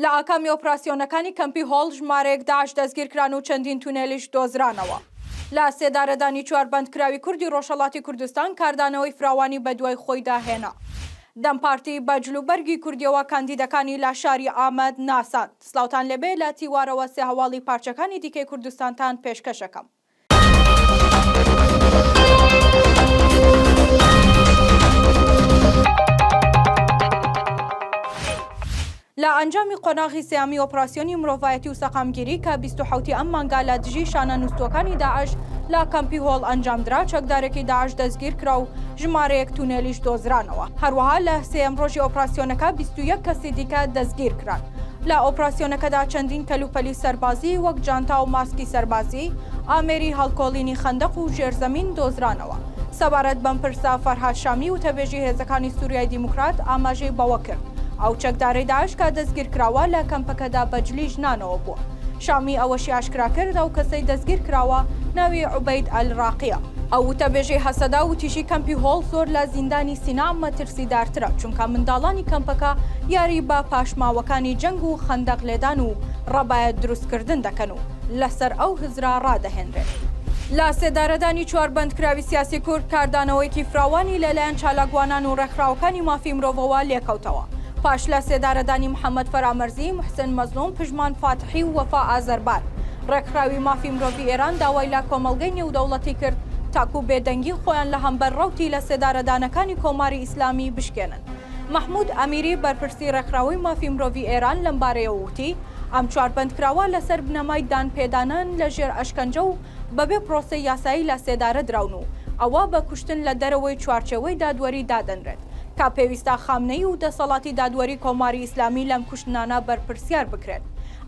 لە ئاکامی ئۆپراسیۆنەکانی کەمپی هۆڵ ژمارەیەک داعش دەستگیرکران و چەندین تونێلیش دۆزرانەوە. لە سێدارەدانی چوار بەندکراوی کوردی ڕۆژهەڵاتی کوردستان کاردانەوەی فراوانی بە دوای خۆیدا هێنا. دەمپارتی بە جلوبەرگی کوردیەوە کاندیدەکانی لە شاری ئامەد ناساند. سلااوتان لەبێ لە تیوارەوە سێ هەواڵی پارچەکانی دیکەی کوردستانتان پێشکەشەکەم. لە ئەنجامی قۆناغی سێامی ئۆپراسیۆنی مرۆڤایەتی و سەقامگیری کە 27 ئەم مانگا لە دژی شانە نووسووەکانی داعش لە کەمپی هۆڵ ئەنجامدرا، چەکدارێکی داعش دەستگیر کرا و ژمارەیەک تونێلیش دۆزرانەوە. هەروەها لە سێەم ڕۆژی ئۆپراسیۆنەکە 21 کەسی دیکە دەستگیر کران. لە ئۆپراسیۆنەکەدا چەندین کەلوپەلی سەربازی وەک جانتا و ماسکی سەربازی، ئامێری هەڵکۆڵینی خەندەق و ژێرزەمین دۆزرانەوە. سەبارەت بەم پرسا فەرهاد شامی و تەبێژی هێزەکانی سووریای دیموکرات ئاماژەی بەوە کرد. ئەو چەکدارەی داعش کە دەستگیرکراوە لە کەمپەکەدا بەجلی ژنانەوە بووە. شامی ئەوەشی ئاشکرا کرد ئەو کەسەی دەستگیر کراوە ناوی عوبەید ئەلراقیە. ئەو تەبێژەی هەسەدا و تیژی کەمپی هۆڵ زۆر لە زیندانی سینا مەترسیدارترە، چونکە منداڵانی کەمپەکە یاری بە پاشماوەکانی جەنگ و خەندەق لێدان و ڕەبایەت دروستکردن دەکەن و لەسەر ئەو هزرا ڕادەهێنرێت. لە سێدارەدانی چوار بەندکراوی سیاسی کورد کاردانەوەیکی فراوانی لەلایەن چالاکوانان و ڕێکخراوەکانی مافی مرۆڤەوە لێکەوتەوە. پاش لە سێدارەدانی محەممەد فەرامەرزی، محسن مەزلوم، پژمان فاتحی و وەفا ئازەربان، ڕێکخراوی مافی مرۆڤی ئێران داوای لە کۆمەڵگەی نێودەوڵەتی کرد تاکو بێدەنگی خۆیان لە هەمبەر ڕەوتی لە سێدارەدانەکانی کۆماری ئیسلامی بشکێنن. محمود ئەمیری بەرپرسی ڕێکخراوی مافی مرۆڤی ئێران لەم بارەیەوە وتی ئەم چوار بەندکراوە لەسەر بنەمای دانپێدانان لە ژێر ئەشکەنجە و بەبێ پرۆسەی یاسایی لە سێدارە دراون و ئەوە بە کوشتن لە دەرەوەی چوارچێوەی دادوەری دادەنرێت. کا پێویستە خامنەی و دەسەڵاتی دادوەری کۆماری ئیسلامی لەم کوشتنانە بەرپرسیار بکرێت.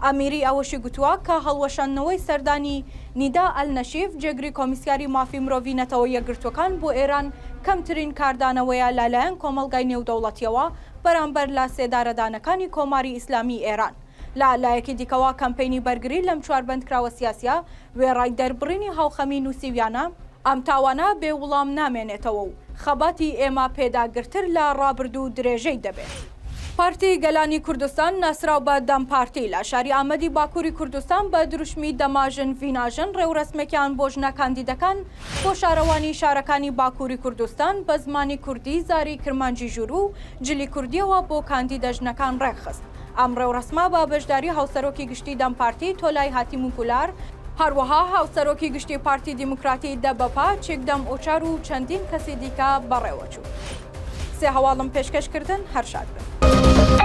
ئەمیری ئەوەشی گوتووە کە هەڵوەشاندنەوەی سەردانی نیدا ئەلنەشیف، جێگری کۆمیسیاری مافی مرۆڤی نەتەوە یەکگرتوەکان بۆ ئێران کەمترین کاردانەوەیە لەلایەن کۆمەڵگای نێودەوڵەتیەوە بەرامبەر لە سێدارەدانەکانی کۆماری ئیسلامی ئێران. لە لایەکی دیکەوە کەمپەینی بەرگری لەم چوار بەندکراوە سیاسیە وێڕای دەربڕینی هاوخەمی نووسیویانە ئەم تاوانە بێوڵام نامێنێتەوە و خەباتی ئێمە پێداگرتر لە ڕابردوو درێژەی دەبێت. پارتی گەلانی کوردستان ناسراو بە دەمپارتی لە شاری ئامەدی باکووری کوردستان بە دروشمی دەماژن ڤیناژن ڕێوڕسمێکیان بۆ ژنە کاندیدەکان بۆ شارەوانی شارەکانی باکووری کوردستان بە زمانی کوردی، زاری کرمانجی ژوور و جلی کوردیەوە بۆ کاندیدە ژنەکان ڕێکخست. ئەم ڕێوڕسمە بە بەشداری هاوسەرۆکی گشتی دەمپارتی تۆلای هاتیموو پولار، هەروەها هاوسەرۆکی گشتی پارتی دیموکراتی دەبەپا، چێکدەم ئۆچار و چەندین کەسی دیکە بەڕێوەچوو. سێ هەواڵم پێشکەشکردن هەر شاد بن.